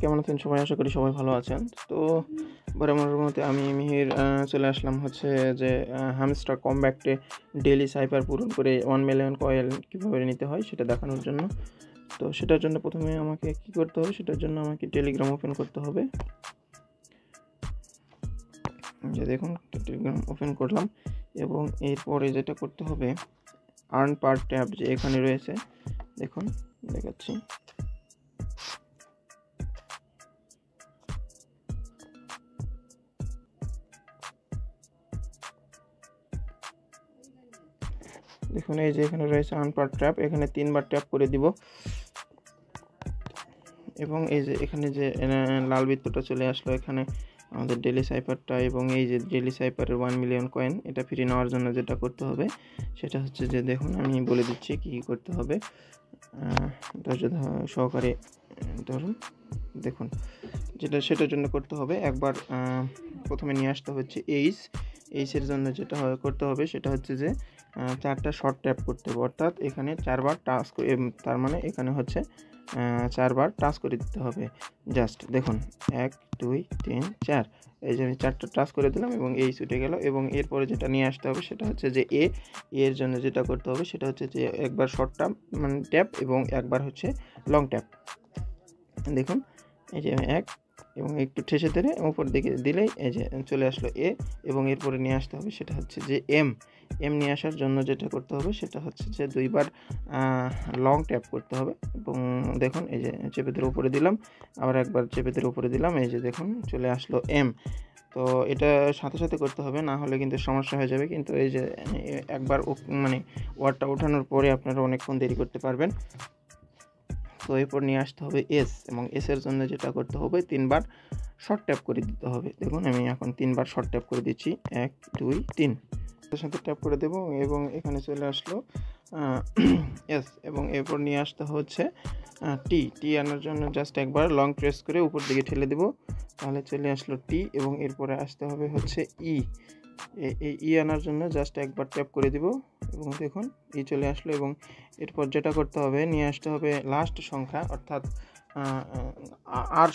কেমন আছেন সবাই? আশা করি সবাই ভালো আছেন। তো বরাবরের মতো আমি মিহির চলে আসলাম হচ্ছে যে হামস্টার কমব্যাক্টে ডেইলি সাইফার পূরণ করে 1 মিলিয়ন কয়েন কীভাবে নিতে হয় সেটা দেখানোর জন্য। তো সেটার জন্য প্রথমে আমাকে কী করতে হবে, সেটার জন্য আমাকে টেলিগ্রাম ওপেন করতে হবে। যে দেখুন টেলিগ্রাম ওপেন করলাম এবং এরপরে যেটা করতে হবে, আর্ন পার ট্যাব যে এখানে রয়েছে, দেখুন দেখাচ্ছি। দেখুন এই যে এখানে রয়েছে আর্ন পার ট্যাপ, এখানে 3 বার ট্যাপ করে দিব এবং এই যে এখানে যে লাল বৃত্তটা চলে আসলো, এখানে আমাদের ডেইলি সাইফারটা এবং এই যে ডেইলি সাইফারের 1 মিলিয়ন কয়েন এটা ফ্রি নেওয়ার জন্য যেটা করতে হবে সেটা হচ্ছে যে দেখুন আমি বলে দিচ্ছি কী করতে হবে। ধৈর্য সহকারে ধরুন, দেখুন সেটার জন্য করতে হবে একবার প্রথমে নিয়ে আসতে হচ্ছে এইচের জন্য যেটা করতে হবে সেটা হচ্ছে যে 4টা শর্ট ট্যাপ করতে হবে, অর্থাৎ এখানে 4বার টাচ, তার মানে এখানে হচ্ছে 4বার টাচ করে দিতে হবে। জাস্ট দেখুন 1 2 3 4, এই যে আমি 4টা টাচ করে দিলাম এবং এই ছুটে গেল। এবং এরপরে যেটা নিয়ে আসতে হবে সেটা হচ্ছে যে এর জন্য যেটা করতে হবে সেটা হচ্ছে যে একবার শর্ট ট্যাপ মানে ট্যাপ এবং একবার হচ্ছে লং ট্যাপ। দেখুন এই যে 1 এবং একটু ঠেসে ধরে উপর দিকে দিলেই এই যে চলে আসলো এ, এবং এরপরে নিয়ে আসতে হবে সেটা হচ্ছে যে এম নিয়ে আসার জন্য যেটা করতে হবে সেটা হচ্ছে যে 2বার লং ট্যাপ করতে হবে। এবং দেখুন এই যে চেপে ধরে উপরে দিলাম, আবার একবার চেপে ধরে উপরে দিলাম, এই যে দেখুন চলে আসলো এম। তো এটা সাথে সাথে করতে হবে, না হলে কিন্তু সমস্যা হয়ে যাবে। কিন্তু এই যে একবার মানে ওয়ার্ডটা ওঠানোর পরে আপনারা অনেকক্ষণ দেরি করতে পারবেন। তো এরপর নিয়ে আসতে হবে এস, এবং এসের জন্য যেটা করতে হবে 3বার শর্ট ট্যাপ করে দিতে হবে। দেখুন আমি এখন 3বার শর্ট ট্যাপ করে দিচ্ছি, 1 2 3, এর সাথে ট্যাপ করে দেব এবং এখানে চলে আসলো এস। এবং এরপর নিয়ে আসতে হচ্ছে টি আনার জন্য জাস্ট একবার লং প্রেস করে উপর দিকে ঠেলে দেব, তাহলে চলে আসলো টি। এবং এরপরে আসতে হবে হচ্ছে ই আনার জন্য জাস্ট একবার ট্যাপ করে দিব এবং দেখুন চলে আসলো। এবং এরপর যেটা করতে হবে, নিয়ে আসতে হবে লাস্ট সংখ্যা, অর্থাৎ আর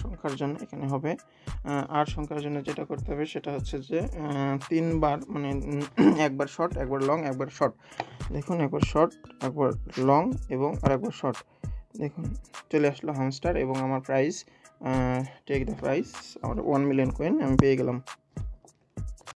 সংখ্যার জন্য এখানে হবে আর সংখ্যার জন্য যেটা করতে হবে সেটা হচ্ছে যে 3বার মানে একবার শর্ট, একবার লং, একবার শর্ট। দেখুন একবার শর্ট, একবার লং এবং আরেকবার শর্ট। দেখুন চলে আসলো হামস্টার এবং আমার প্রাইস, টেক দ্য প্রাইস, আমার 1 মিলিয়ন কয়েন আমি পেয়ে গেলাম।